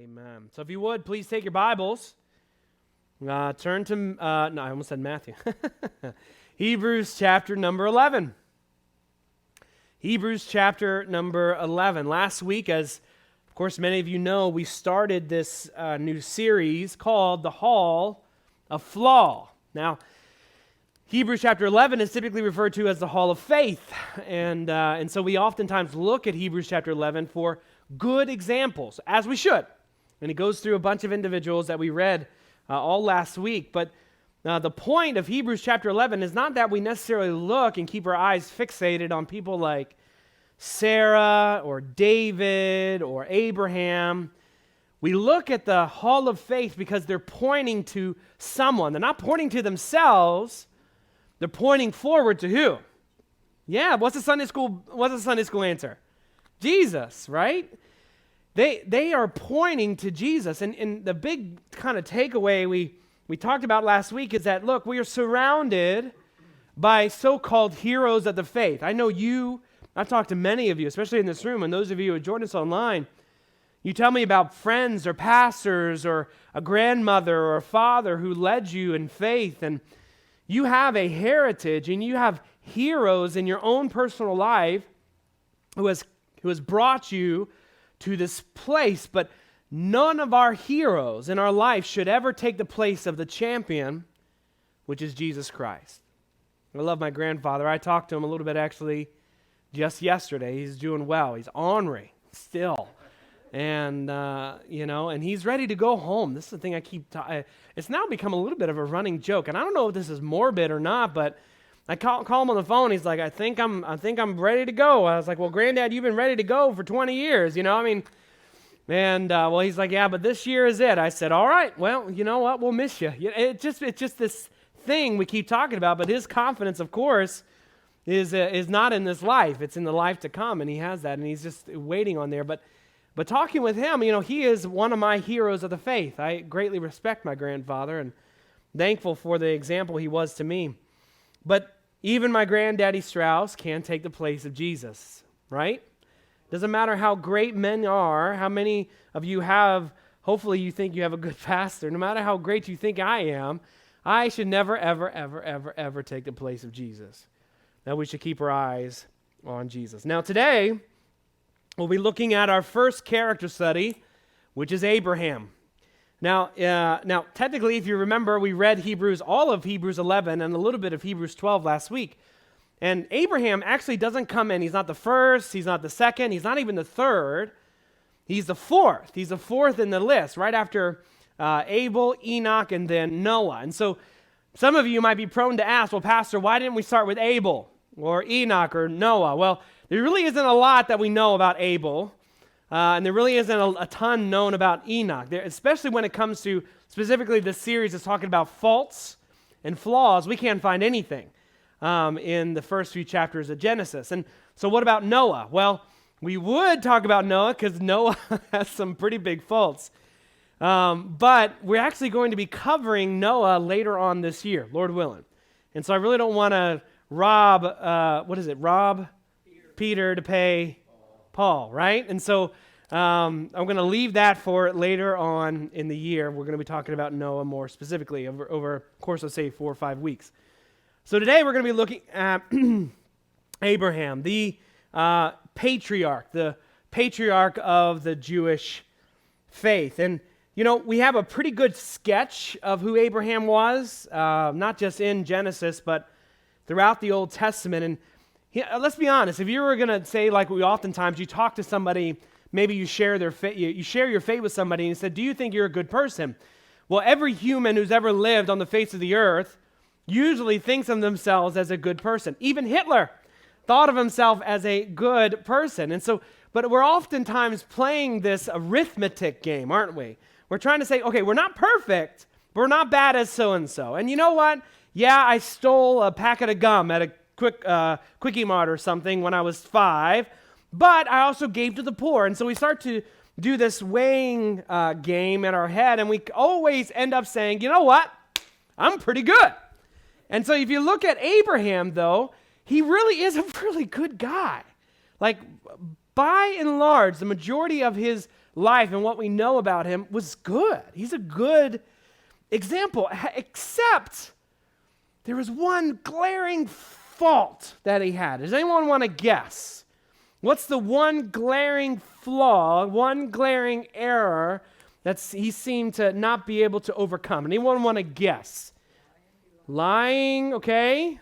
Amen. So if you would, please take your Bibles. Turn to, no, I almost said Matthew. Hebrews chapter number 11. Hebrews chapter number 11. Last week, as of course many of you know, we started this new series called The Hall of Flaw. Now, Hebrews chapter 11 is typically referred to as the Hall of Faith, and so we oftentimes look at Hebrews chapter 11 for good examples, as we should. And it goes through a bunch of individuals that we read all last week. But the point of Hebrews chapter 11 is not that we necessarily look and keep our eyes fixated on people like Sarah or David or Abraham. We look at the Hall of Faith because they're pointing to someone. They're not pointing to themselves. They're pointing forward to who? Yeah, what's the Sunday school answer? Jesus, right? They are pointing to Jesus. And the big kind of takeaway we talked about last week is that, look, we are surrounded by so-called heroes of the faith. I know I've talked to many of you, especially in this room, and those of you who joined us online. You tell me about friends or pastors or a grandmother or a father who led you in faith, and you have a heritage and you have heroes in your own personal life who has brought you to this place, but none of our heroes in our life should ever take the place of the champion, which is Jesus Christ. I love my grandfather. I talked to him a little bit actually just yesterday. He's doing well. He's ornery still. And, and he's ready to go home. This is the thing it's now become a little bit of a running joke. And I don't know if this is morbid or not, but I call him on the phone. He's like, I think I'm ready to go. I was like, well, Granddad, you've been ready to go for 20 years, he's like, yeah, but this year is it. I said, all right, well, you know what? We'll miss you. It's just this thing we keep talking about, but his confidence, of course, is not in this life. It's in the life to come, and he has that, and he's just waiting on there. But talking with him, he is one of my heroes of the faith. I greatly respect my grandfather and thankful for the example he was to me. But even my granddaddy Strauss can't take the place of Jesus, right? Doesn't matter how great men are, how many of you have, hopefully you think you have a good pastor, no matter how great you think I am, I should never, ever, ever, ever, ever take the place of Jesus. Now we should keep our eyes on Jesus. Now today, we'll be looking at our first character study, which is Abraham. Now, technically, if you remember, we read all of Hebrews 11 and a little bit of Hebrews 12 last week. And Abraham actually doesn't come in. He's not the first. He's not the second. He's not even the third. He's the fourth. He's the fourth in the list, right after Abel, Enoch, and then Noah. And so some of you might be prone to ask, well, Pastor, why didn't we start with Abel or Enoch or Noah? Well, there really isn't a lot that we know about Abel. And there really isn't a ton known about Enoch, especially when it comes to specifically this series is talking about faults and flaws. We can't find anything in the first few chapters of Genesis. And so what about Noah? Well, we would talk about Noah because Noah has some pretty big faults. But we're actually going to be covering Noah later on this year, Lord willing. And so I really don't want to rob Peter to pay Paul, right? And so I'm going to leave that for later on in the year. We're going to be talking about Noah more specifically over a course of, say, 4 or 5 weeks. So today we're going to be looking at Abraham, the patriarch of the Jewish faith. And, we have a pretty good sketch of who Abraham was, not just in Genesis, but throughout the Old Testament. And let's be honest, if you were going to say, like we oftentimes, you talk to somebody, maybe you share your faith with somebody, and you said, do you think you're a good person? Well, every human who's ever lived on the face of the earth usually thinks of themselves as a good person. Even Hitler thought of himself as a good person. And so, but we're oftentimes playing this arithmetic game, aren't we? We're trying to say, okay, we're not perfect, but we're not bad as so-and-so. And you know what? Yeah, I stole a packet of gum at a Quickie Mart or something when I was 5, but I also gave to the poor. And so we start to do this weighing game in our head, and we always end up saying, you know what? I'm pretty good. And so if you look at Abraham, though, he really is a really good guy. Like, by and large, the majority of his life and what we know about him was good. He's a good example, except there was one glaring fault that he had. Does anyone want to guess? What's the one glaring flaw, one glaring error that he seemed to not be able to overcome? Anyone want to guess? Lying, okay.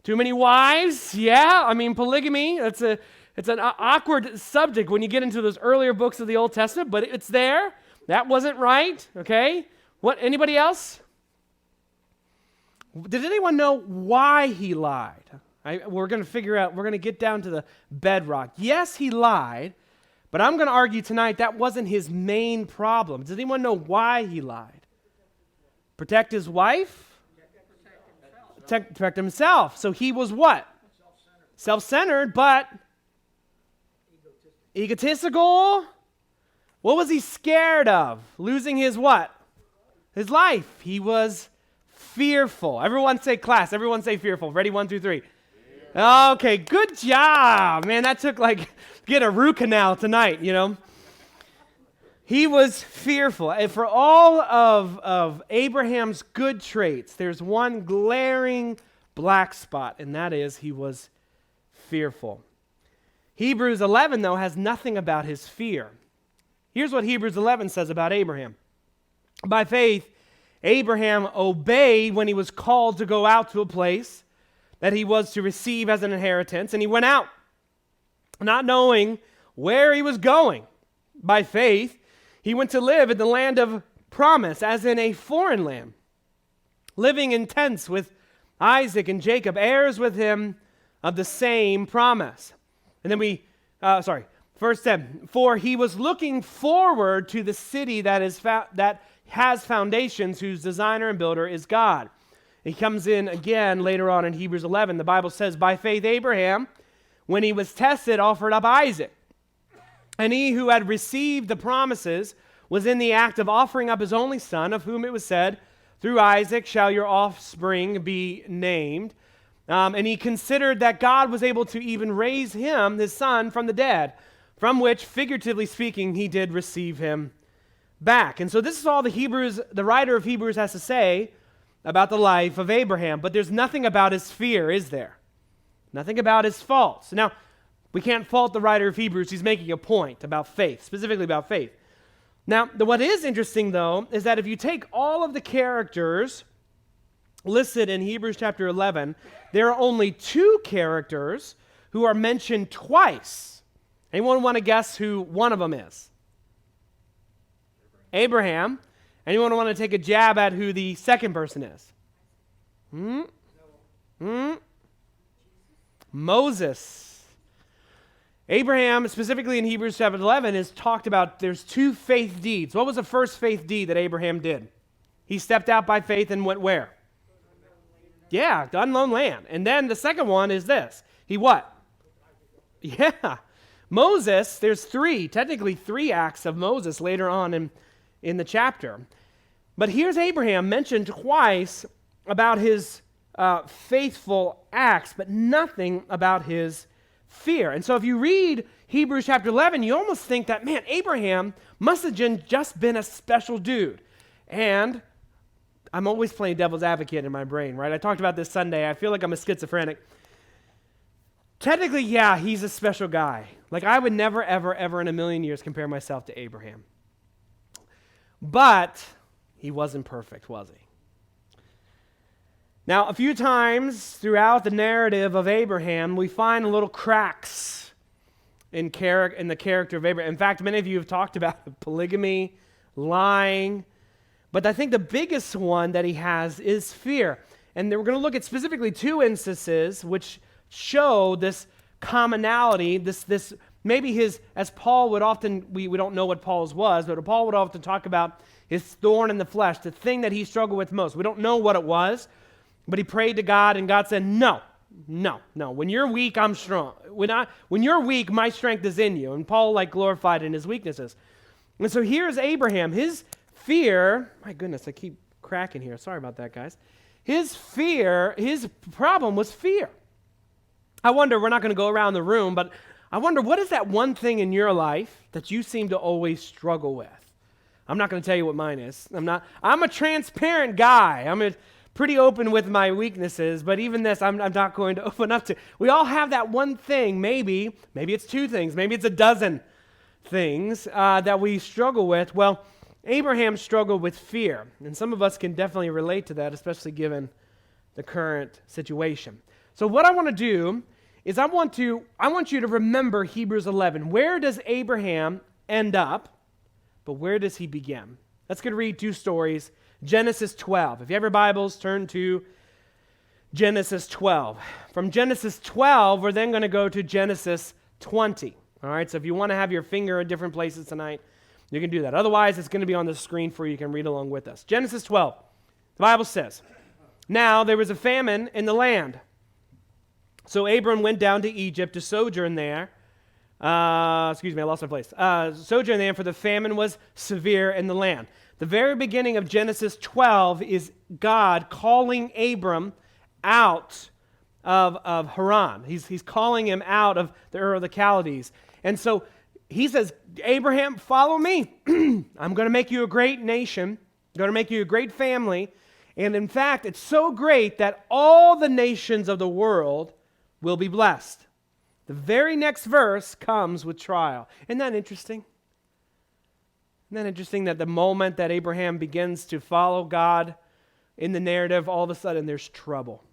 Too many wives, yeah. I mean, polygamy, it's an awkward subject when you get into those earlier books of the Old Testament, but it's there. That wasn't right, okay. What? Anybody else? Did anyone know why he lied? We're going to get down to the bedrock. Yes, he lied, but I'm going to argue tonight that wasn't his main problem. Does anyone know why he lied? Protect his wife? Protect himself. So he was what? Self-centered, but egotistical. What was he scared of? Losing his what? His life. He was fearful. Everyone say class. Everyone say fearful. Ready? 1, 2, 3. Okay, good job. Man, that took get a root canal tonight, you know. He was fearful. And for all of Abraham's good traits, there's one glaring black spot, and that is he was fearful. Hebrews 11, though, has nothing about his fear. Here's what Hebrews 11 says about Abraham. By faith, Abraham obeyed when he was called to go out to a place that he was to receive as an inheritance, and he went out, not knowing where he was going. By faith, he went to live in the land of promise, as in a foreign land, living in tents with Isaac and Jacob, heirs with him of the same promise. And then verse 10, for he was looking forward to the city that has foundations, whose designer and builder is God. He comes in again later on in Hebrews 11. The Bible says, by faith Abraham, when he was tested, offered up Isaac. And he who had received the promises was in the act of offering up his only son, of whom it was said, through Isaac shall your offspring be named. And he considered that God was able to even raise him, his son, from the dead, from which, figuratively speaking, he did receive him back. And so this is all the writer of Hebrews has to say about the life of Abraham. But there's nothing about his fear, is there? Nothing about his faults. Now, we can't fault the writer of Hebrews. He's making a point about faith, specifically about faith. Now, what is interesting, though, is that if you take all of the characters listed in Hebrews chapter 11, there are only 2 characters who are mentioned twice. Anyone want to guess who one of them is? Abraham. Anyone want to take a jab at who the second person is? Moses. Abraham, specifically in Hebrews chapter 11, is talked about there's 2 faith deeds. What was the first faith deed that Abraham did? He stepped out by faith and went where? Yeah, the unknown land. And then the second one is this. He what? Yeah. Moses, there's technically three acts of Moses later on in the chapter. But here's Abraham mentioned twice about his faithful acts, but nothing about his fear. And so if you read Hebrews chapter 11, you almost think that, man, Abraham must have just been a special dude. And I'm always playing devil's advocate in my brain, right? I talked about this Sunday. I feel like I'm a schizophrenic. Technically, yeah, he's a special guy. Like, I would never, ever, ever in a million years compare myself to Abraham. But he wasn't perfect, was he? Now, a few times throughout the narrative of Abraham, we find little cracks in the character of Abraham. In fact, many of you have talked about polygamy, lying, but I think the biggest one that he has is fear. And we're going to look at specifically two instances which show this commonality, this maybe his, as Paul would often, we don't know what Paul's was, but Paul would often talk about his thorn in the flesh, the thing that he struggled with most. We don't know what it was, but he prayed to God, and God said, no. When you're weak, I'm strong. When you're weak, my strength is in you. And Paul glorified in his weaknesses. And so here's Abraham. His fear, my goodness, I keep cracking here. Sorry about that, guys. His problem was fear. I wonder, we're not going to go around the room, but I wonder, what is that one thing in your life that you seem to always struggle with? I'm not going to tell you what mine is. I'm a transparent guy. Pretty open with my weaknesses, but even this, I'm not going to open up to. We all have that one thing, maybe it's two things, maybe it's a dozen things that we struggle with. Well, Abraham struggled with fear, and some of us can definitely relate to that, especially given the current situation. So what I want to do is I want you to remember Hebrews 11. Where does Abraham end up, but where does he begin? Let's go read two stories. Genesis 12. If you have your Bibles, turn to Genesis 12. From Genesis 12, we're then going to go to Genesis 20. All right, so if you want to have your finger in different places tonight, you can do that. Otherwise, it's going to be on the screen for you. You can read along with us. Genesis 12. The Bible says, "Now there was a famine in the land. So Abram went down to Egypt to sojourn there." I lost my place. Sojourn there, for the famine was severe in the land. The very beginning of Genesis 12 is God calling Abram out of Haran. He's calling him out of the Ur of the Chaldees. And so he says, Abraham, follow me. I'm going to make you a great nation. I'm going to make you a great family. And in fact, it's so great that all the nations of the world will be blessed. The very next verse comes with trial. Isn't that interesting? Isn't that interesting that the moment that Abraham begins to follow God in the narrative, all of a sudden there's trouble?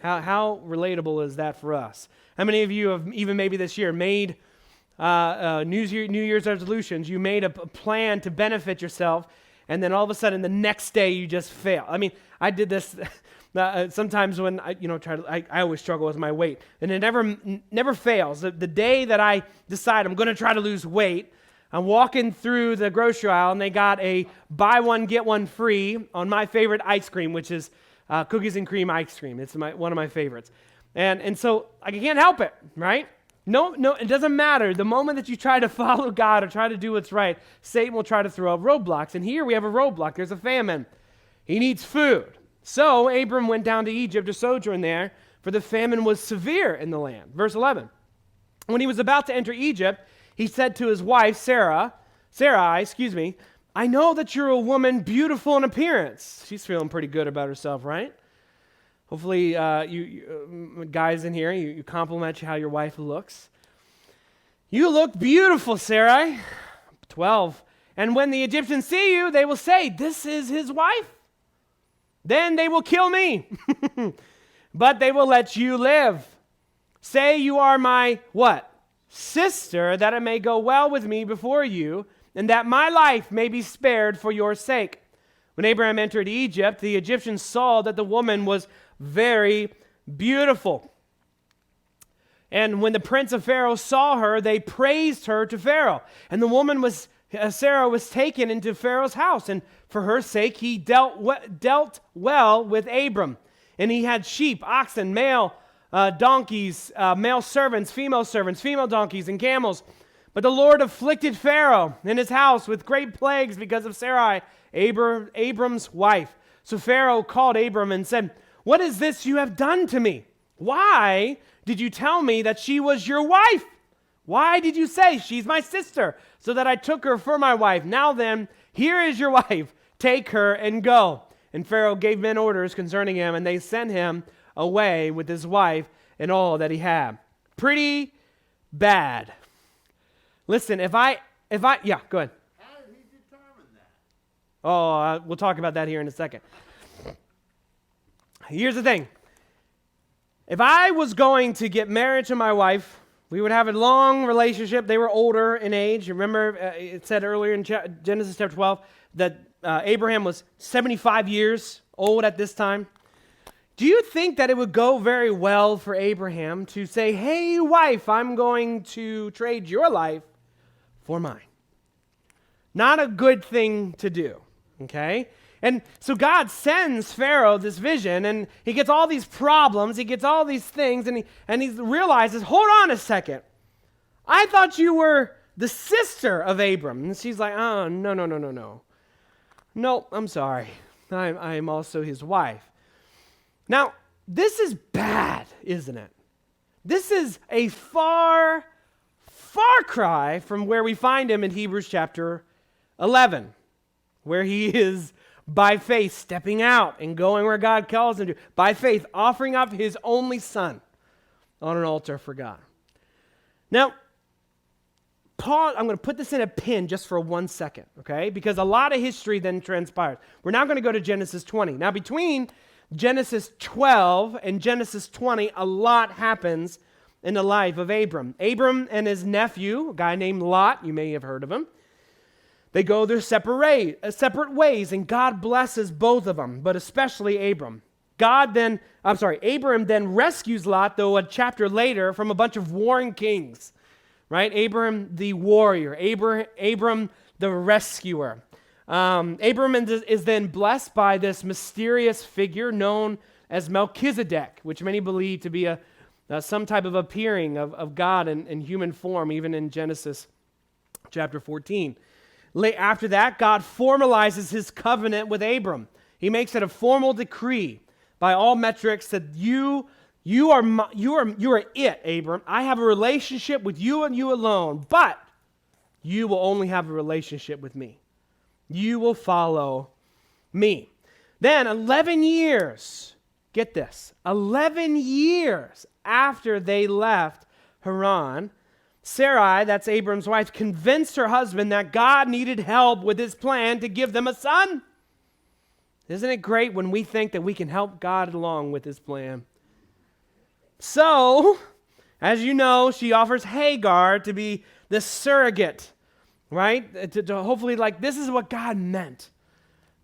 How relatable is that for us? How many of you have, even maybe this year, made New Year's resolutions? You made a plan to benefit yourself, and then all of a sudden the next day you just fail. I mean, I did this sometimes when I always struggle with my weight, and it never fails. The day that I decide I'm going to try to lose weight, I'm walking through the grocery aisle, and they got a buy one get one free on my favorite ice cream, which is cookies and cream ice cream. It's one of my favorites, and so I can't help it, right? No, it doesn't matter. The moment that you try to follow God or try to do what's right, Satan will try to throw up roadblocks. And here we have a roadblock. There's a famine. He needs food. So Abram went down to Egypt to sojourn there, for the famine was severe in the land. Verse 11. When he was about to enter Egypt, he said to his wife, Sarai, I know that you're a woman beautiful in appearance. She's feeling pretty good about herself, right? Hopefully, you guys in here, you compliment how your wife looks. You look beautiful, Sarai. 12. And when the Egyptians see you, they will say, this is his wife. Then they will kill me. But they will let you live. Say you are my, what? Sister, that it may go well with me before you, and that my life may be spared for your sake. When Abraham entered Egypt, the Egyptians saw that the woman was very beautiful. And when the prince of Pharaoh saw her, they praised her to Pharaoh. And the woman Sarah was taken into Pharaoh's house, and for her sake he dealt well with Abram. And he had sheep, oxen, male donkeys, male servants, female donkeys, and camels. But the Lord afflicted Pharaoh and his house with great plagues because of Sarai, Abram's wife. So Pharaoh called Abram and said, what is this you have done to me? Why did you tell me that she was your wife? Why did you say she's my sister, so that I took her for my wife? Now then, here is your wife. Take her and go. And Pharaoh gave men orders concerning him, and they sent him away with his wife and all that he had. Pretty bad. Listen, if I, go ahead. How did he determine that? Oh, we'll talk about that here in a second. Here's the thing. If I was going to get married to my wife, we would have a long relationship. They were older in age. Remember, it said earlier in Genesis chapter 12 that Abraham was 75 years old at this time. Do you think that it would go very well for Abraham to say, hey, wife, I'm going to trade your life for mine? Not a good thing to do, okay? And so God sends Pharaoh this vision, and he gets all these problems, he gets all these things, and he realizes, hold on a second. I thought you were the sister of Abram. And she's like, oh, no. No, I'm sorry. I am also his wife. Now, this is bad, isn't it? This is a far far cry from where we find him in Hebrews chapter 11, where he is by faith stepping out and going where God calls him to, by faith offering up his only son on an altar for God. Now, Paul, I'm going to put this in a pin just for 1 second, okay? Because a lot of history then transpires. We're now going to go to Genesis 20. Now, between Genesis 12 and Genesis 20, a lot happens in the life of Abram. Abram and his nephew, a guy named Lot, you may have heard of him, they go their separate ways, and God blesses both of them, but especially Abram. Abram then rescues Lot, though a chapter later, from a bunch of warring kings, right? Abram the warrior, Abram the rescuer. Abram is then blessed by this mysterious figure known as Melchizedek, which many believe to be some type of appearing of God in human form, even in Genesis chapter 14. After that, God formalizes his covenant with Abram. He makes it a formal decree by all metrics that you are it, Abram. I have a relationship with you and you alone, but you will only have a relationship with me. You will follow me. Then 11 years, get this, 11 years after they left Haran, Sarai, that's Abram's wife, convinced her husband that God needed help with his plan to give them a son. Isn't it great when we think that we can help God along with his plan? So, as you know, she offers Hagar to be the surrogate, right? To hopefully, this is what God meant.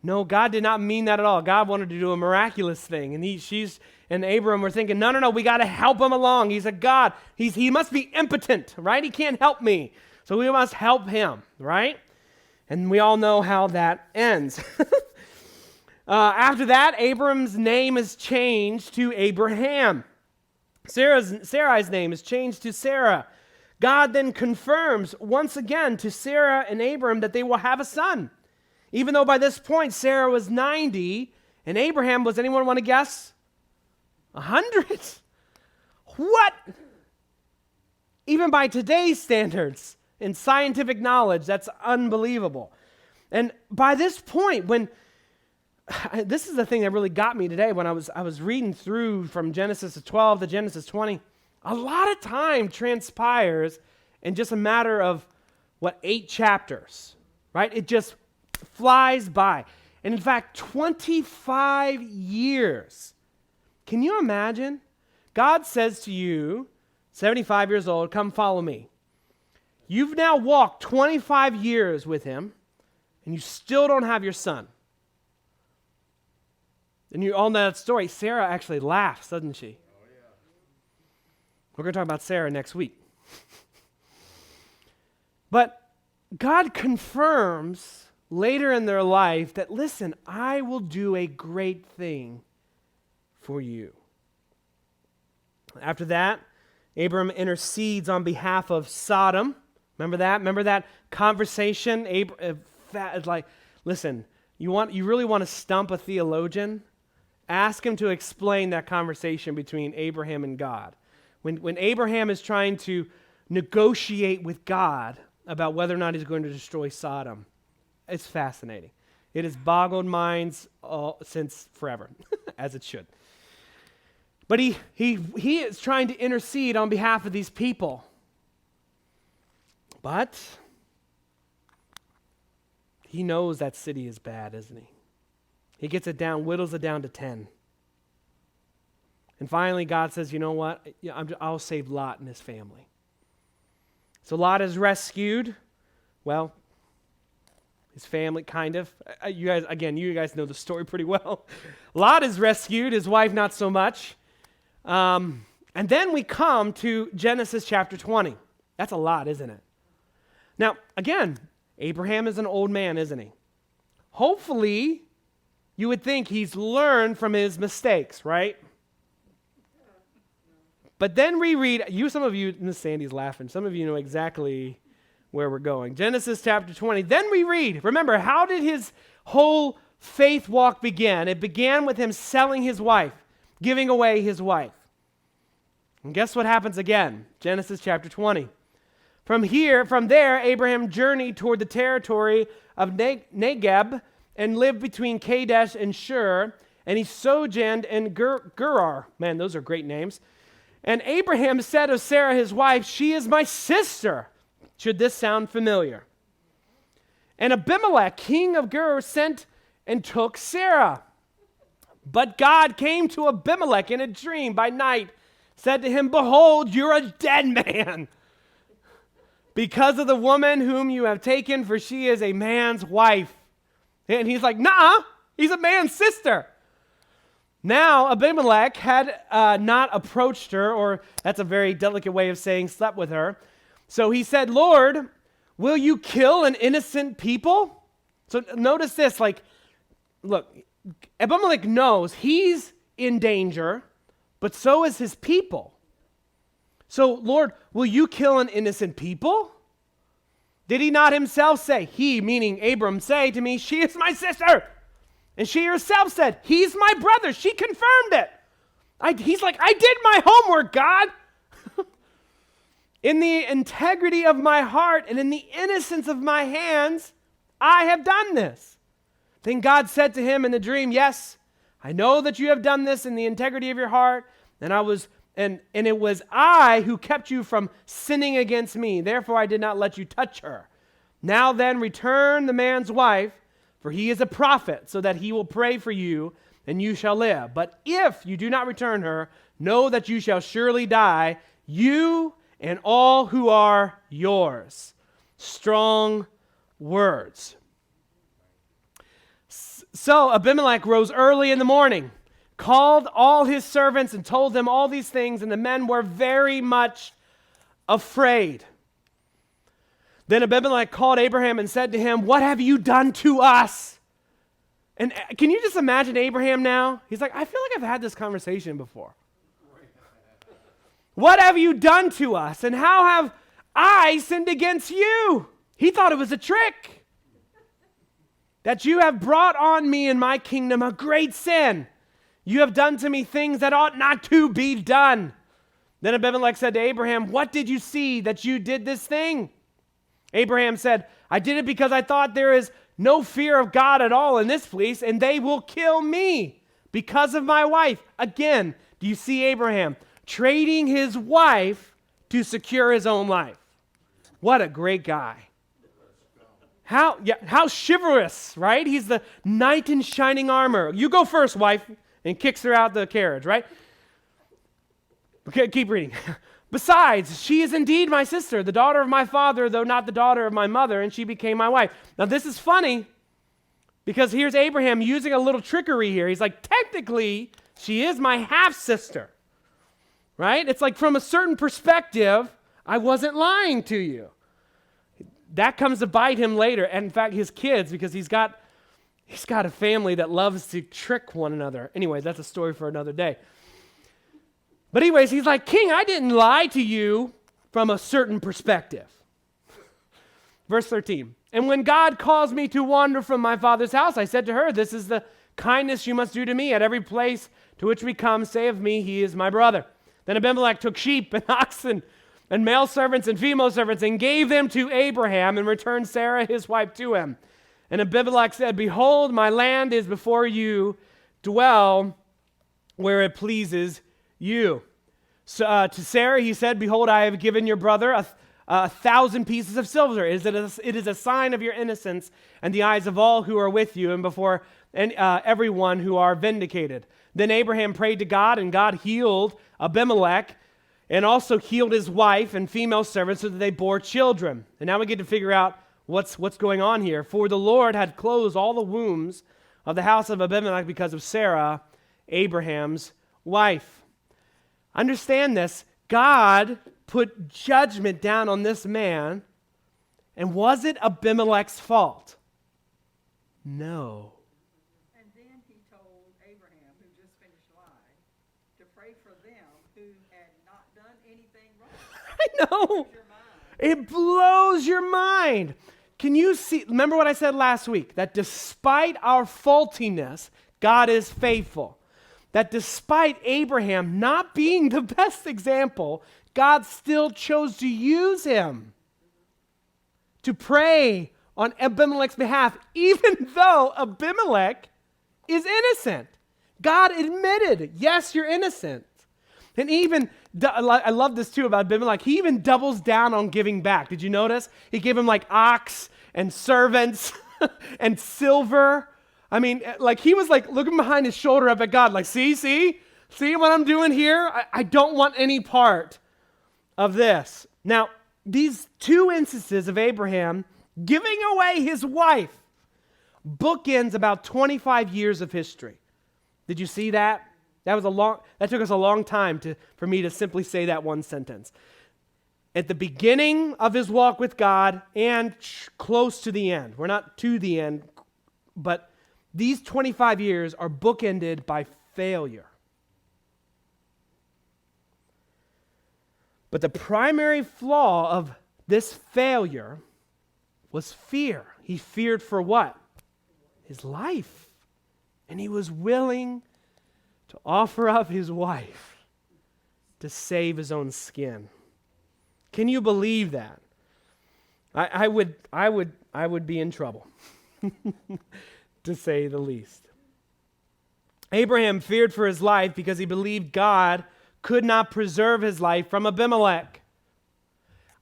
No, God did not mean that at all. God wanted to do a miraculous thing. And she's and Abram were thinking, no, we got to help him along. He's a God. He must be impotent, right? He can't help me. So we must help him, right? And we all know how that ends. After that, Abram's name is changed to Abraham. Sarai's name is changed to Sarah. God then confirms once again to Sarah and Abram that they will have a son. Even though by this point Sarah was 90 and Abraham was, anyone want to guess? 100? What? Even by today's standards and scientific knowledge, that's unbelievable. And by this point, this is the thing that really got me today when I was reading through from Genesis 12 to Genesis 20, a lot of time transpires in just a matter of, 8 chapters, right? It just flies by. And in fact, 25 years. Can you imagine? God says to you, 75 years old, come follow me. You've now walked 25 years with him, and you still don't have your son. And you all know that story. Sarah actually laughs, doesn't she? Oh, yeah. We're going to talk about Sarah next week. But God confirms later in their life that, listen, I will do a great thing for you. After that, Abram intercedes on behalf of Sodom. Remember that? Remember that conversation? Listen, you really want to stump a theologian? Ask him to explain that conversation between Abraham and God. When Abraham is trying to negotiate with God about whether or not he's going to destroy Sodom, it's fascinating. It has boggled minds since forever, as it should. But he is trying to intercede on behalf of these people. But he knows that city is bad, isn't he? He gets it down, whittles it down to 10. And finally, God says, you know what? I'll save Lot and his family. So Lot is rescued. Well, his family, kind of. You guys know the story pretty well. Lot is rescued, his wife not so much. And then we come to Genesis chapter 20. That's a lot, isn't it? Now, again, Abraham is an old man, isn't he? Hopefully, you would think he's learned from his mistakes, right? But then we read, some of you, Miss Sandy's laughing, some of you know exactly where we're going. Genesis chapter 20. Then we read, remember, how did his whole faith walk begin? It began with him selling his wife, giving away his wife. And guess what happens again? Genesis chapter 20. From there, Abraham journeyed toward the territory of Negeb and lived between Kadesh and Shur, and he sojourned in Gerar. Man, those are great names. And Abraham said of Sarah, his wife, "She is my sister." Should this sound familiar? And Abimelech, king of Gerar, sent and took Sarah. But God came to Abimelech in a dream by night, said to him, "Behold, you're a dead man, because of the woman whom you have taken, for she is a man's wife." And he's like, "Nah, he's a man's sister." Now Abimelech had not approached her, or that's a very delicate way of saying slept with her. So he said, "Lord, will you kill an innocent people?" So notice this, look, Abimelech knows he's in danger, but so is his people. So, Lord, will you kill an innocent people? Did he not himself say, he, meaning Abram, say to me, "She is my sister"? And she herself said, "He's my brother." She confirmed it. He's like, "I did my homework, God." "In the integrity of my heart and in the innocence of my hands, I have done this." Then God said to him in the dream, "Yes, I know that you have done this in the integrity of your heart, and it was I who kept you from sinning against me. Therefore I did not let you touch her. Now then, return the man's wife, for he is a prophet, so that he will pray for you, and you shall live. But if you do not return her, know that you shall surely die, you and all who are yours." Strong words. So Abimelech rose early in the morning, called all his servants and told them all these things, and the men were very much afraid. Then Abimelech called Abraham and said to him, "What have you done to us?" And can you just imagine Abraham now? He's like, I feel like I've had this conversation before. "What have you done to us? And how have I sinned against you?" He thought it was a trick. "That you have brought on me and my kingdom a great sin. You have done to me things that ought not to be done." Then Abimelech said to Abraham, "What did you see that you did this thing?" Abraham said, "I did it because I thought there is no fear of God at all in this place, and they will kill me because of my wife." Again, do you see Abraham trading his wife to secure his own life? What a great guy. How chivalrous, right? He's the knight in shining armor. "You go first, wife," and kicks her out the carriage, right? Okay, keep reading. "Besides, she is indeed my sister, the daughter of my father, though not the daughter of my mother, and she became my wife." Now this is funny, because here's Abraham using a little trickery here. He's like, technically, she is my half-sister, right? It's like, from a certain perspective, I wasn't lying to you. That comes to bite him later, and in fact, his kids, because he's got a family that loves to trick one another. Anyway, that's a story for another day. But anyways, he's like, "King, I didn't lie to you from a certain perspective." Verse 13, "And when God caused me to wander from my father's house, I said to her, 'This is the kindness you must do to me. At every place to which we come, say of me, he is my brother.' Then Abimelech took sheep and oxen and male servants and female servants and gave them to Abraham and returned Sarah his wife to him. And Abimelech said, 'Behold, my land is before you. Dwell where it pleases you.' So to Sarah he said, 'Behold, I have given your brother a 1,000 pieces of silver. It is a sign of your innocence in the eyes of all who are with you and before everyone who are vindicated.' Then Abraham prayed to God, and God healed Abimelech and also healed his wife and female servants so that they bore children." And now we get to figure out what's going on here. "For the Lord had closed all the wombs of the house of Abimelech because of Sarah, Abraham's wife." Understand this. God put judgment down on this man, and was it Abimelech's fault? No. And then he told Abraham, who just finished lying, to pray for them who had not done anything wrong. I know. It blows your mind. Can you see? Remember what I said last week? That despite our faultiness, God is faithful. That despite Abraham not being the best example, God still chose to use him. to pray on Abimelech's behalf, even though Abimelech is innocent. God admitted, yes, you're innocent. And even, I love this too about Abimelech, he even doubles down on giving back. Did you notice? He gave him like ox and servants and silver. I mean, like he was like looking behind his shoulder up at God, like, see what I'm doing here? I don't want any part of this. Now, these two instances of Abraham giving away his wife bookends about 25 years of history. Did you see that? That took us a long time for me to simply say that one sentence. At the beginning of his walk with God and close to the end. We're not to the end, but these 25 years are bookended by failure. But the primary flaw of this failure was fear. He feared for what? His life. And he was willing to offer up his wife to save his own skin. Can you believe that? I would be in trouble, to say the least. Abraham feared for his life because he believed God could not preserve his life from Abimelech.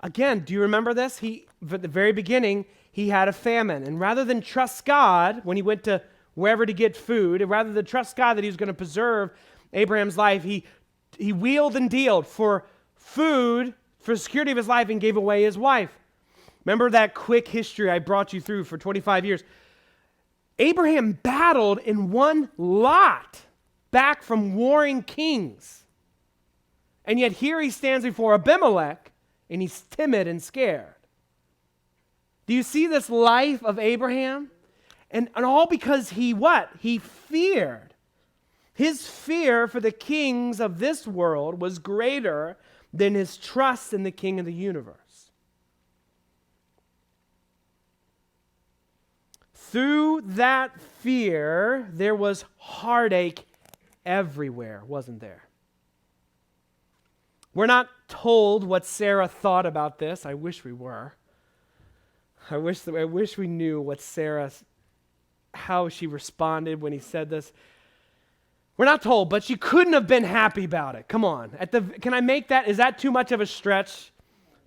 Again, do you remember this? At the very beginning, he had a famine. And rather than trust God when he went to wherever to get food, and rather than trust God that he was going to preserve Abraham's life, he wheeled and dealed for food, for the security of his life, and gave away his wife. Remember that quick history I brought you through for 25 years? Abraham battled in one lot back from warring kings. And yet here he stands before Abimelech, and he's timid and scared. Do you see this life of Abraham? And all because he what? He feared. His fear for the kings of this world was greater than his trust in the King of the universe. Through that fear, there was heartache everywhere, wasn't there? We're not told what Sarah thought about this. I wish we were. I wish we knew what how she responded when he said this. We're not told, but she couldn't have been happy about it. Come on. Can I make that? Is that too much of a stretch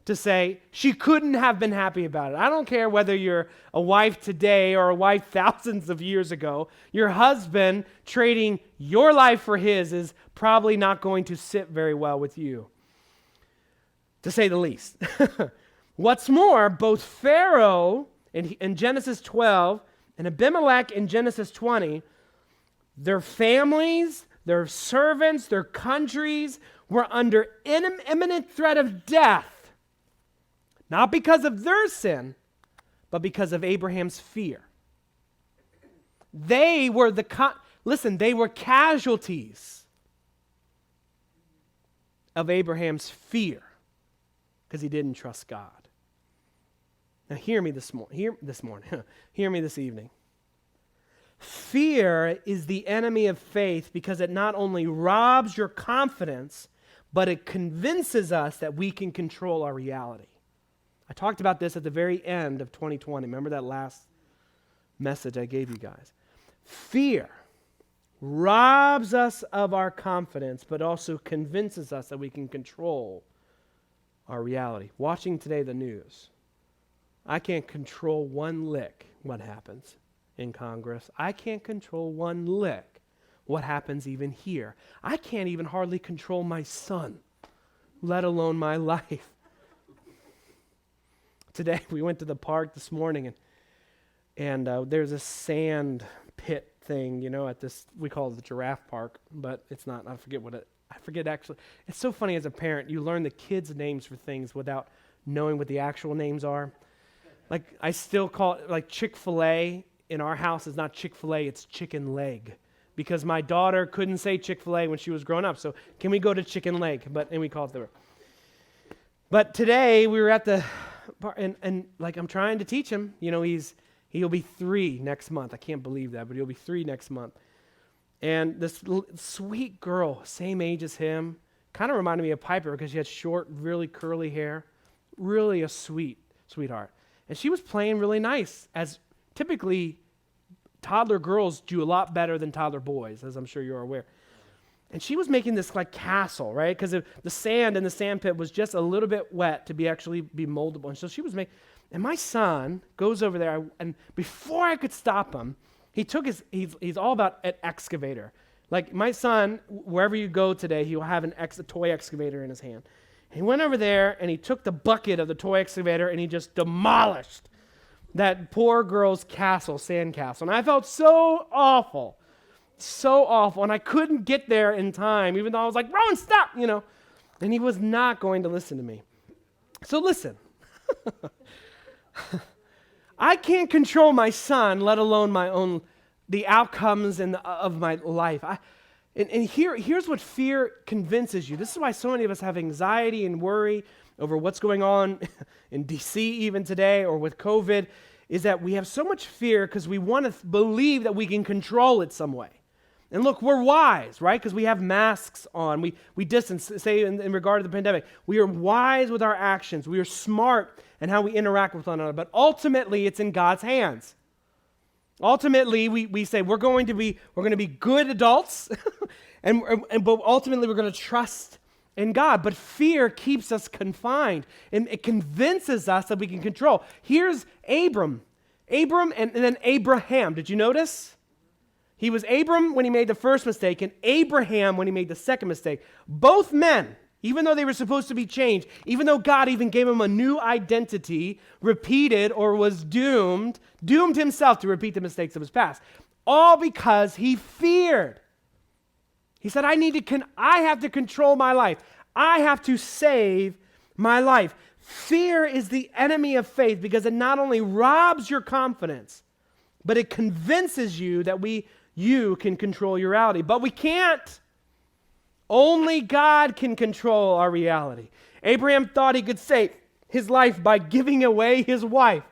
to say she couldn't have been happy about it? I don't care whether you're a wife today or a wife thousands of years ago. Your husband trading your life for his is probably not going to sit very well with you, to say the least. What's more, both Pharaoh in Genesis 12 and Abimelech in Genesis 20, their families, their servants, their countries were under imminent threat of death. Not because of their sin, but because of Abraham's fear. They were they were casualties of Abraham's fear because he didn't trust God. Now hear me this morning. Hear me this evening. Fear is the enemy of faith because it not only robs your confidence, but it convinces us that we can control our reality. I talked about this at the very end of 2020. Remember that last message I gave you guys? Fear robs us of our confidence, but also convinces us that we can control our reality. Watching today the news, I can't control one lick what happens in Congress. I can't control one lick what happens even here. I can't even hardly control my son, let alone my life. Today we went to the park this morning and there's a sand pit thing, at this, we call it the giraffe park, but it's not. I forget actually. It's so funny as a parent, you learn the kids' names for things without knowing what the actual names are. Like I still call it, like Chick-fil-A in our house is not Chick-fil-A, it's chicken leg. Because my daughter couldn't say Chick-fil-A when she was growing up, so can we go to chicken leg? And we call it the. But today we were at the and like I'm trying to teach him, he'll be 3 next month. I can't believe that, but he'll be 3 next month. And this sweet girl, same age as him, kind of reminded me of Piper because she had short, really curly hair, really a sweetheart. And she was playing really nice, as typically toddler girls do a lot better than toddler boys, as I'm sure you're aware. And she was making this like castle, right? Because the sand in the sand pit was just a little bit wet to be moldable. And so she was making, and my son goes over there, and before I could stop him, he's all about an excavator. Like my son, wherever you go today, he will have a toy excavator in his hand. He went over there and he took the bucket of the toy excavator and he just demolished that poor girl's castle, sand castle. And I felt so awful. And I couldn't get there in time, even though I was like, Rowan, stop, And he was not going to listen to me. So listen. I can't control my son, let alone the outcomes of my life. Here's what fear convinces you. This is why so many of us have anxiety and worry over what's going on in D.C. even today or with COVID, is that we have so much fear because we want to believe that we can control it some way. And look, we're wise, right? Because we have masks on. We distance, say in regard to the pandemic. We are wise with our actions. We are smart in how we interact with one another. But ultimately, it's in God's hands. Ultimately, we say we're going to be good adults, but ultimately we're going to trust in God. But fear keeps us confined, and it convinces us that we can control. Here's Abram, and then Abraham. Did you notice? He was Abram when he made the first mistake, and Abraham when he made the second mistake. Both men, even though they were supposed to be changed, even though God even gave him a new identity, repeated or was doomed himself to repeat the mistakes of his past. All because he feared. He said, I have to control my life. I have to save my life. Fear is the enemy of faith because it not only robs your confidence, but it convinces you that you can control your reality. But we can't. Only God can control our reality. Abraham thought he could save his life by giving away his wife.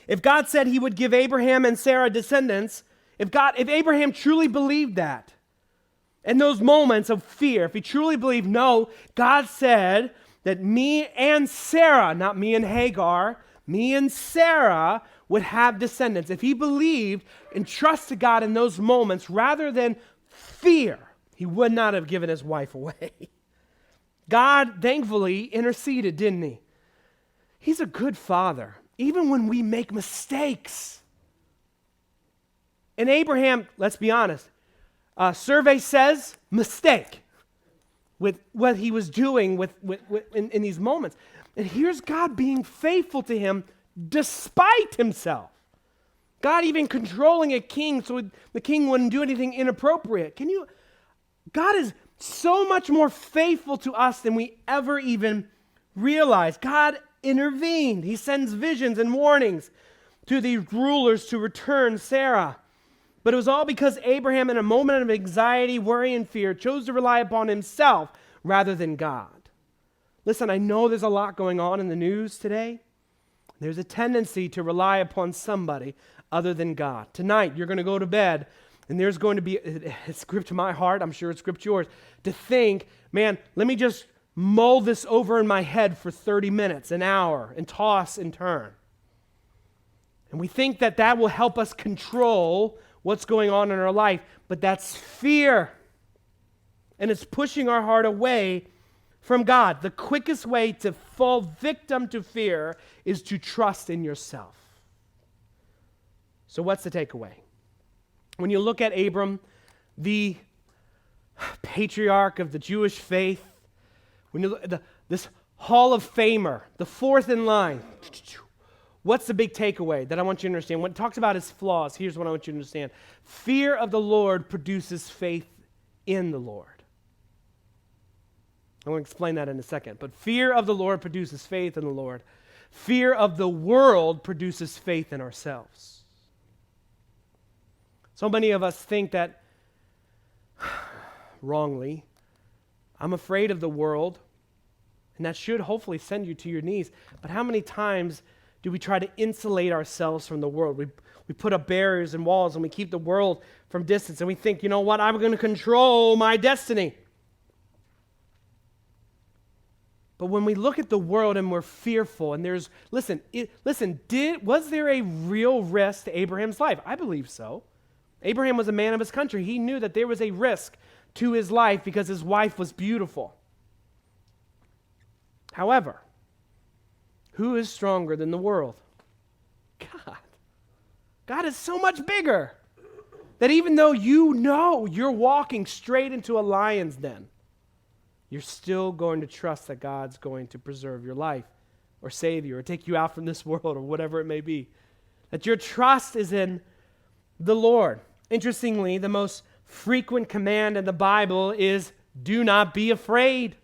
If God said he would give Abraham and Sarah descendants, if Abraham truly believed that, in those moments of fear, if he truly believed, no, God said that me and Sarah, not me and Hagar, me and Sarah would have descendants. If he believed and trusted God in those moments rather than fear, he would not have given his wife away. God thankfully interceded, didn't he? He's a good father, even when we make mistakes. And Abraham, let's be honest, survey says mistake with what he was doing in these moments. And here's God being faithful to him despite himself. God even controlling a king so the king wouldn't do anything inappropriate. God is so much more faithful to us than we ever even realize. God intervened. He sends visions and warnings to these rulers to return Sarah. But it was all because Abraham, in a moment of anxiety, worry, and fear, chose to rely upon himself rather than God. Listen, I know there's a lot going on in the news today. There's a tendency to rely upon somebody other than God. Tonight, you're going to go to bed, and there's going to be, it's gripped my heart, I'm sure it's gripped yours, to think, man, let me just mull this over in my head for 30 minutes, an hour, and toss and turn. And we think that will help us control what's going on in our life, but that's fear. And it's pushing our heart away from God. The quickest way to fall victim to fear is to trust in yourself. So what's the takeaway? When you look at Abram, the patriarch of the Jewish faith, when you look at this Hall of Famer, the fourth in line, what's the big takeaway that I want you to understand? When it talks about his flaws, here's what I want you to understand. Fear of the Lord produces faith in the Lord. I want to explain that in a second. But fear of the Lord produces faith in the Lord. Fear of the world produces faith in ourselves. So many of us think that, wrongly, I'm afraid of the world, and that should hopefully send you to your knees. But how many times do we try to insulate ourselves from the world? We put up barriers and walls, and we keep the world from distance, and we think, you know what, I'm going to control my destiny. But when we look at the world and we're fearful, and was there a real risk to Abraham's life? I believe so. Abraham was a man of his country. He knew that there was a risk to his life because his wife was beautiful. However, who is stronger than the world? God. God is so much bigger that even though you know you're walking straight into a lion's den, you're still going to trust that God's going to preserve your life or save you or take you out from this world or whatever it may be. That your trust is in the Lord. Interestingly, the most frequent command in the Bible is do not be afraid.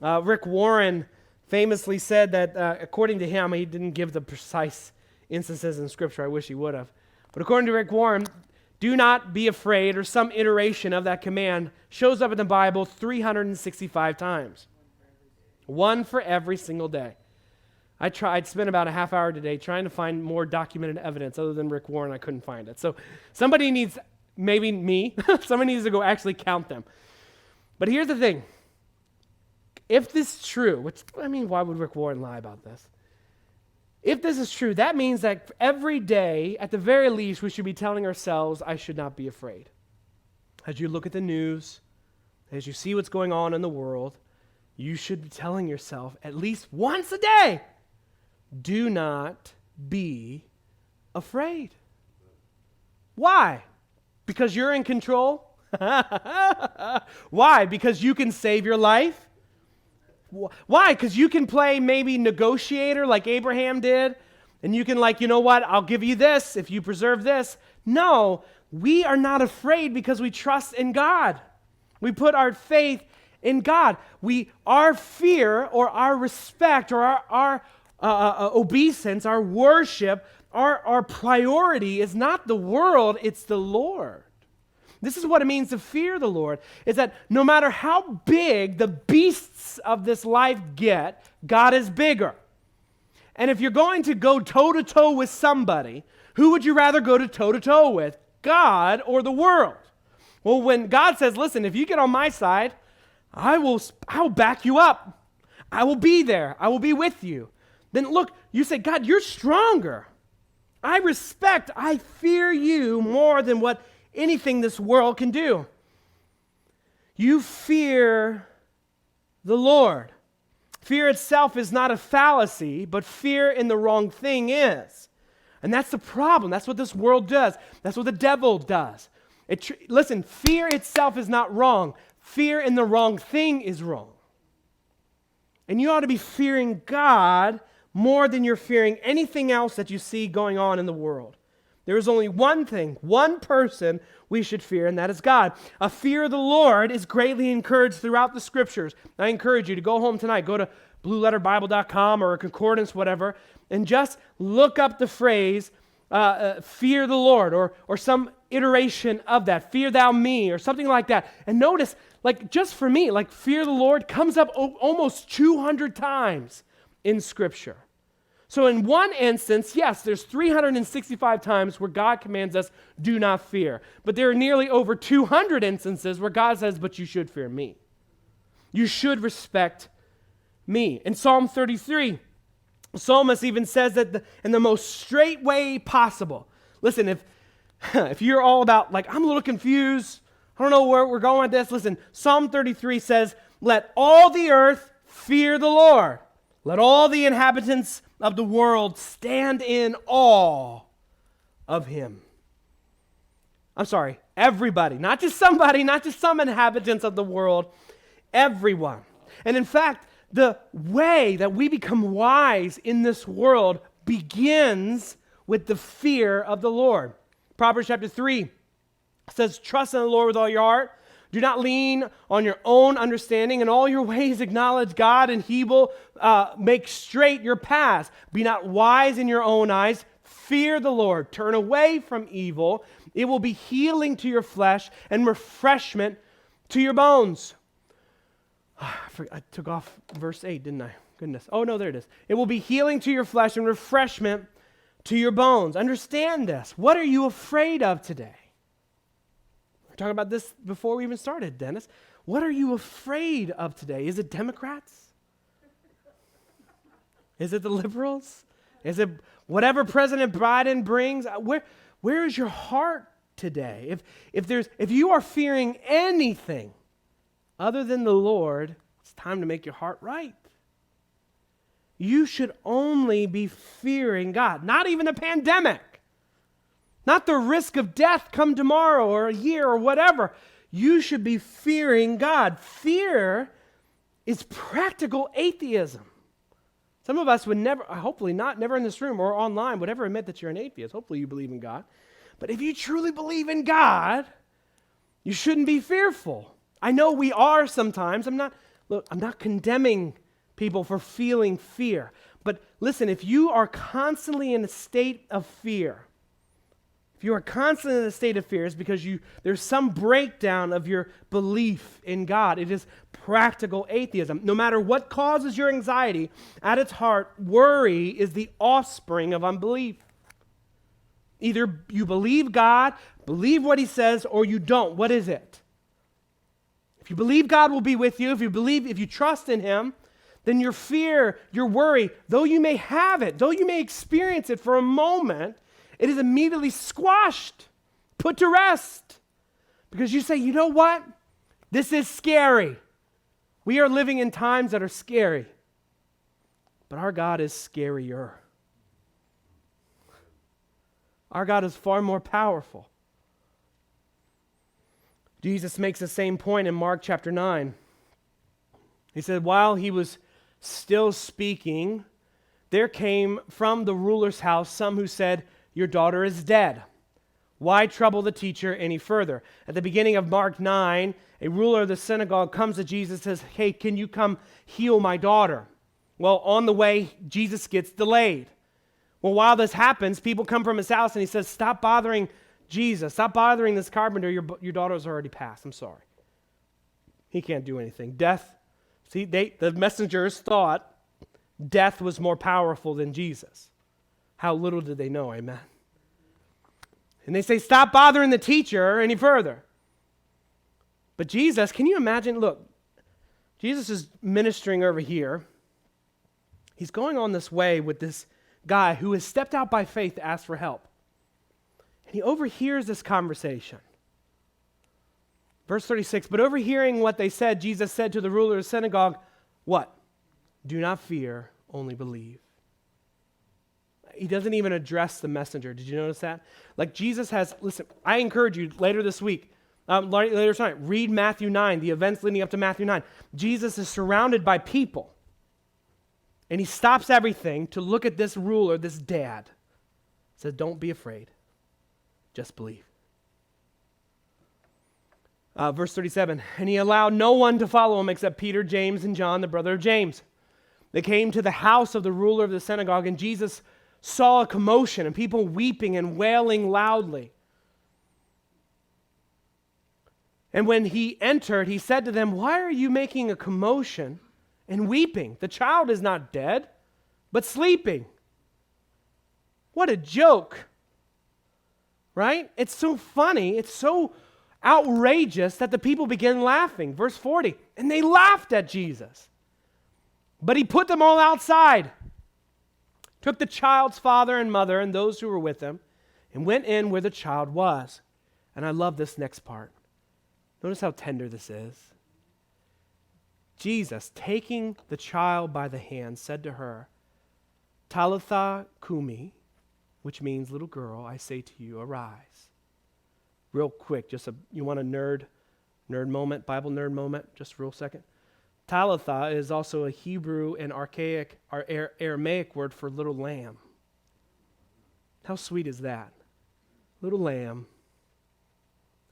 Rick Warren famously said that according to him, he didn't give the precise instances in Scripture. I wish he would have. But according to Rick Warren, do not be afraid, or some iteration of that command, shows up in the Bible 365 times. One for every single day. I'd spent about a half hour today trying to find more documented evidence other than Rick Warren. I couldn't find it. So somebody needs, maybe me, somebody needs to go actually count them. But here's the thing. If this is true, why would Rick Warren lie about this? If this is true, that means that every day, at the very least, we should be telling ourselves, I should not be afraid. As you look at the news, as you see what's going on in the world, you should be telling yourself at least once a day, do not be afraid. Why? Because you're in control? Why? Because you can save your life? Why? Because you can play maybe negotiator like Abraham did, and you can you know what, I'll give you this if you preserve this. No, we are not afraid because we trust in God. We put our faith in God. Our fear or our respect or our obeisance, our worship, our priority is not the world, it's the Lord. This is what it means to fear the Lord, is that no matter how big the beasts of this life get, God is bigger. And if you're going to go toe-to-toe with somebody, who would you rather go to toe-to-toe with, God or the world? Well, when God says, listen, if you get on my side, I will back you up. I will be there. I will be with you. Then look, you say, God, you're stronger. I fear you more than what anything this world can do. You fear the Lord. Fear itself is not a fallacy, but fear in the wrong thing is. And that's the problem. That's what this world does. That's what the devil does. Listen, fear itself is not wrong. Fear in the wrong thing is wrong. And you ought to be fearing God more than you're fearing anything else that you see going on in the world. There is only one thing, one person we should fear, and that is God. A fear of the Lord is greatly encouraged throughout the Scriptures. I encourage you to go home tonight, go to blueletterbible.com or a concordance, whatever, and just look up the phrase, fear the Lord, or some iteration of that, fear thou me, or something like that. And notice, just for me, fear the Lord comes up almost 200 times in Scripture. So in one instance, yes, there's 365 times where God commands us, do not fear. But there are nearly over 200 instances where God says, but you should fear me. You should respect me. In Psalm 33, the psalmist even says that in the most straight way possible. Listen, if you're all about, I'm a little confused, I don't know where we're going with this. Listen, Psalm 33 says, let all the earth fear the Lord. Let all the inhabitants of the world stand in awe of him. I'm sorry, everybody, not just somebody, not just some inhabitants of the world, everyone. And in fact, the way that we become wise in this world begins with the fear of the Lord. Proverbs chapter 3 says, trust in the Lord with all your heart. Do not lean on your own understanding. In all your ways acknowledge God, and he will make straight your paths. Be not wise in your own eyes. Fear the Lord. Turn away from evil. It will be healing to your flesh and refreshment to your bones. I took off verse 8, didn't I? Goodness. Oh, no, there it is. It will be healing to your flesh and refreshment to your bones. Understand this. What are you afraid of today? Talking about this before we even started, Dennis. What are you afraid of today? Is it Democrats? Is it the liberals? Is it whatever President Biden brings? Where is your heart today? If you are fearing anything other than the Lord, it's time to make your heart right. You should only be fearing God, not even a pandemic, not the risk of death come tomorrow or a year or whatever. You should be fearing God. Fear is practical atheism. Some of us would never, hopefully never in this room or online, would ever admit that you're an atheist. Hopefully you believe in God. But if you truly believe in God, you shouldn't be fearful. I know we are sometimes. I'm not condemning people for feeling fear. But listen, if you are constantly in a state of fear, if you are constantly in a state of fear, it's because there's some breakdown of your belief in God. It is practical atheism. No matter what causes your anxiety, at its heart, worry is the offspring of unbelief. Either you believe God, believe what he says, or you don't. What is it? If you believe God will be with you, if you trust in him, then your fear, your worry, though you may have it, though you may experience it for a moment, it is immediately squashed, put to rest. Because you say, you know what? This is scary. We are living in times that are scary. But our God is scarier. Our God is far more powerful. Jesus makes the same point in Mark chapter 9. He said, while he was still speaking, there came from the ruler's house some who said, your daughter is dead. Why trouble the teacher any further? At the beginning of Mark 9, a ruler of the synagogue comes to Jesus and says, hey, can you come heal my daughter? Well, on the way, Jesus gets delayed. Well, while this happens, people come from his house and he says, stop bothering Jesus. Stop bothering this carpenter. Your daughter's already passed. I'm sorry. He can't do anything. Death, see, the messengers thought death was more powerful than Jesus. How little did they know, amen? And they say, stop bothering the teacher any further. But Jesus, can you imagine, look, Jesus is ministering over here. He's going on this way with this guy who has stepped out by faith to ask for help. And he overhears this conversation. Verse 36, but overhearing what they said, Jesus said to the ruler of the synagogue, what? Do not fear, only believe. He doesn't even address the messenger. Did you notice that? Like Jesus has, listen, I encourage you later this week, later tonight, read Matthew 9, the events leading up to Matthew 9. Jesus is surrounded by people. And he stops everything to look at this ruler, this dad. Says, don't be afraid. Just believe. Verse 37, and he allowed no one to follow him except Peter, James, and John, the brother of James. They came to the house of the ruler of the synagogue, and Jesus saw a commotion and people weeping and wailing loudly. And when he entered, he said to them, why are you making a commotion and weeping? The child is not dead, but sleeping. What a joke, right? It's so funny. It's so outrageous that the people began laughing. Verse 40, and they laughed at Jesus. But he put them all outside, took the child's father and mother and those who were with him, and went in where the child was. And I love this next part. Notice how tender this is. Jesus, taking the child by the hand, said to her, Talitha kumi, which means, little girl, I say to you, arise. Real quick, you want a nerd moment, Bible nerd moment, just real second. Talitha is also a Hebrew and Aramaic word for little lamb. How sweet is that? Little lamb,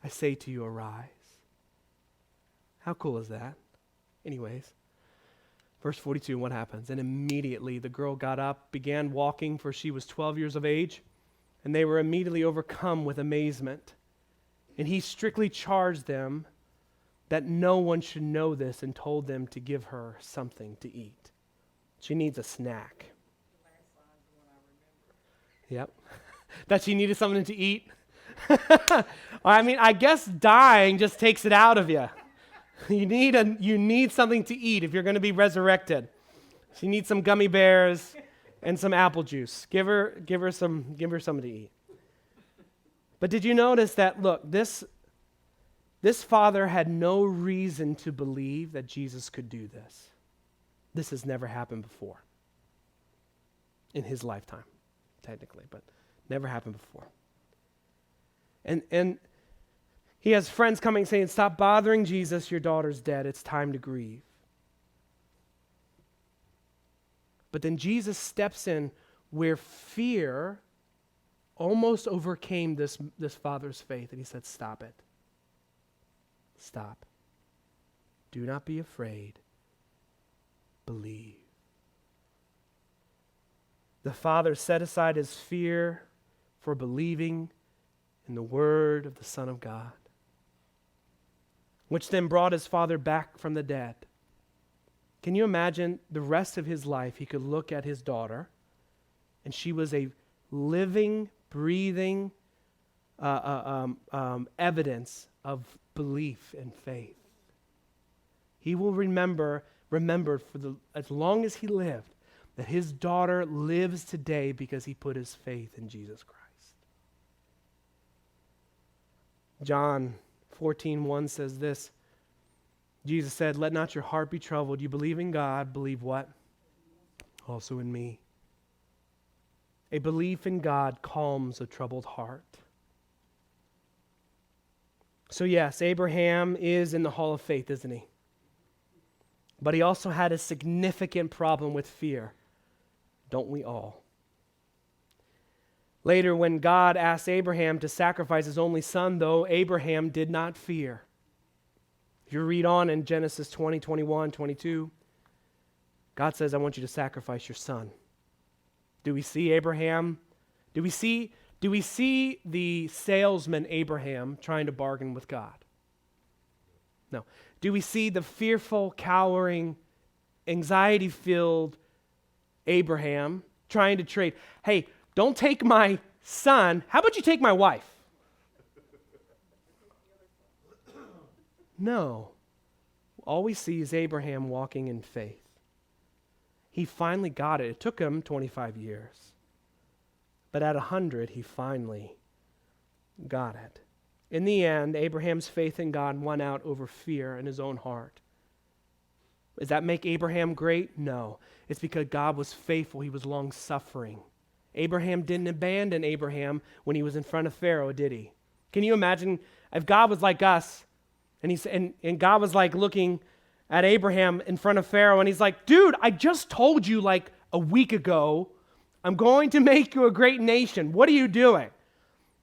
I say to you, arise. How cool is that? Anyways, verse 42, what happens? And immediately the girl got up, began walking, for she was 12 years of age, and they were immediately overcome with amazement. And he strictly charged them that no one should know this and told them to give her something to eat. She needs a snack. The last line's the one I remember. Yep. That she needed something to eat. I mean, I guess dying just takes it out of you. You need something to eat if you're going to be resurrected. So you need some gummy bears and some apple juice. Give her something to eat. But did you notice that, look, this father had no reason to believe that Jesus could do this. This has never happened before in his lifetime, technically, but never happened before. And he has friends coming saying, stop bothering Jesus, your daughter's dead, it's time to grieve. But then Jesus steps in where fear almost overcame this father's faith, and he said, stop it. Stop. Do not be afraid. Believe. The father set aside his fear for believing in the word of the Son of God, which then brought his father back from the dead. Can you imagine the rest of his life? He could look at his daughter, and she was a living, breathing evidence of belief and faith. He will remember for as long as he lived, that his daughter lives today because he put his faith in Jesus Christ. John 14:1 says this. Jesus said, let not your heart be troubled. You believe in God, believe what? Also in me. A belief in God calms a troubled heart. So yes, Abraham is in the hall of faith, isn't he? But he also had a significant problem with fear. Don't we all? Later, when God asked Abraham to sacrifice his only son, though, Abraham did not fear. If you read on in Genesis 20, 21, 22, God says, I want you to sacrifice your son. Do we see Abraham? Do we see the salesman Abraham trying to bargain with God? No. Do we see the fearful, cowering, anxiety-filled Abraham trying to trade? Hey, don't take my son. How about you take my wife? No. All we see is Abraham walking in faith. He finally got it. It took him 25 years. But at 100, he finally got it. In the end, Abraham's faith in God won out over fear in his own heart. Does that make Abraham great? No. It's because God was faithful. He was long-suffering. Abraham didn't abandon Abraham when he was in front of Pharaoh, did he? Can you imagine if God was like us, and God was like looking at Abraham in front of Pharaoh, and he's like, dude, I just told you like a week ago, I'm going to make you a great nation. What are you doing?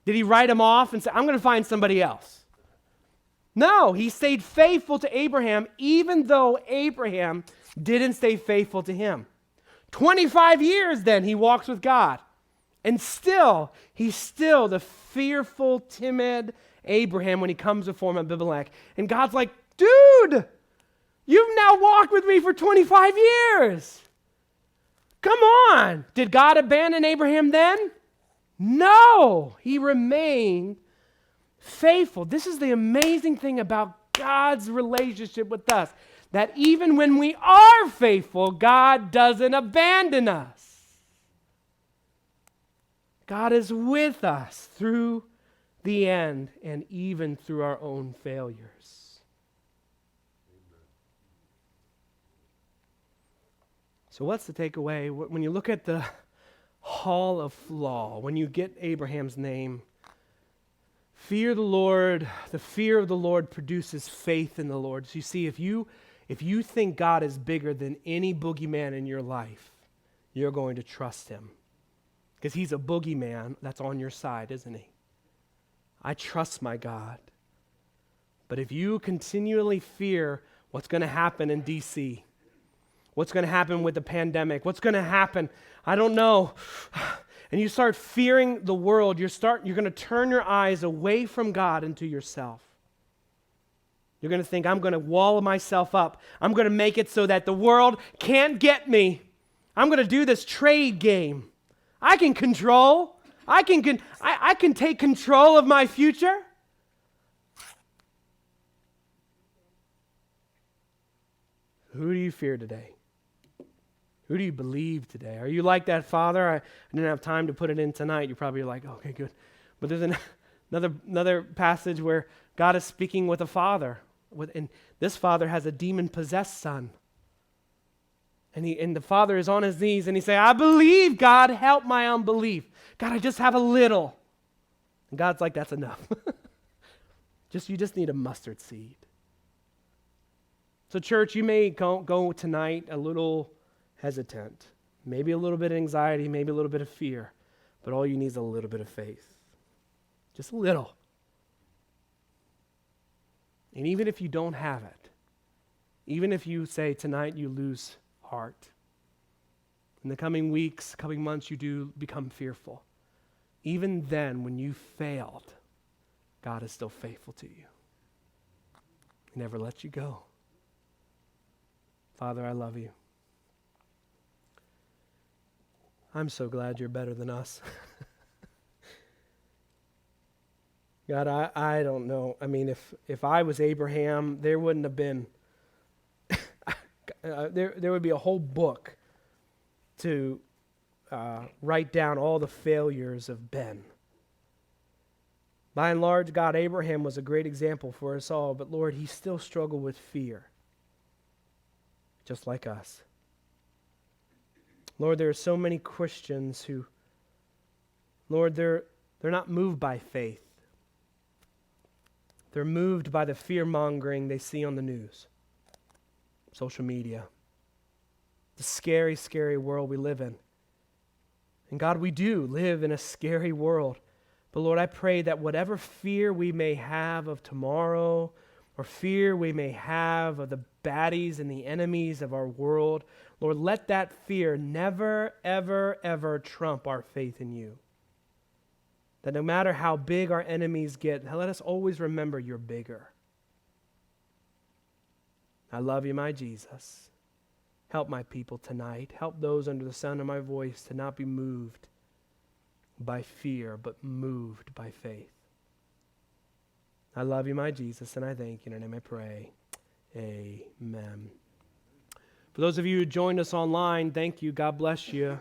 Did he write him off and say, I'm going to find somebody else? No, he stayed faithful to Abraham, even though Abraham didn't stay faithful to him. 25 years then he walks with God. And he's still the fearful, timid Abraham when he comes before him Abimelech. And God's like, dude, you've now walked with me for 25 years. Come on. Did God abandon Abraham then? No, he remained faithful. This is the amazing thing about God's relationship with us, that even when we are faithful, God doesn't abandon us. God is with us through the end and even through our own failures. So what's the takeaway? When you look at the hall of Flaw, when you get Abraham's name, fear the Lord, the fear of the Lord produces faith in the Lord. So you see, if you think God is bigger than any boogeyman in your life, you're going to trust him. Because he's a boogeyman that's on your side, isn't he? I trust my God. But if you continually fear what's going to happen in D.C., what's going to happen with the pandemic, what's going to happen, I don't know, and you start fearing the world, you're going to turn your eyes away from God into yourself. You're going to think, I'm going to wall myself up. I'm going to make it so that the world can't get me. I'm going to do this trade game. I can control. I can take control of my future. Who do you fear today? Who do you believe today? Are you like that father? I didn't have time to put it in tonight. You're probably like, okay, good. But there's another passage where God is speaking with a father. And this father has a demon-possessed son. And the father is on his knees and he say, I believe, God, help my unbelief. God, I just have a little. And God's like, that's enough. You just need a mustard seed. So church, you may go tonight a little hesitant, maybe a little bit of anxiety, maybe a little bit of fear, but all you need is a little bit of faith. Just a little. And even if you don't have it, even if you say tonight you lose heart, in the coming weeks, coming months, you do become fearful. Even then, when you failed, God is still faithful to you. He never lets you go. Father, I love you. I'm so glad you're better than us. God, I don't know. I mean, if I was Abraham, there wouldn't have been, there would be a whole book to write down all the failures of Ben. By and large, God, Abraham was a great example for us all, but Lord, he still struggled with fear, just like us. Lord, there are so many Christians who, Lord, they're not moved by faith. They're moved by the fear-mongering they see on the news, social media, the scary, scary world we live in. And God, we do live in a scary world. But Lord, I pray that whatever fear we may have of tomorrow, or fear we may have of the baddies and the enemies of our world, Lord, let that fear never, ever, ever trump our faith in you. That no matter how big our enemies get, let us always remember you're bigger. I love you, my Jesus. Help my people tonight. Help those under the sound of my voice to not be moved by fear, but moved by faith. I love you, my Jesus, and I thank you. In your name I pray. Amen. For those of you who joined us online, thank you. God bless you.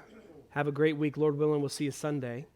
Have a great week. Lord willing, we'll see you Sunday.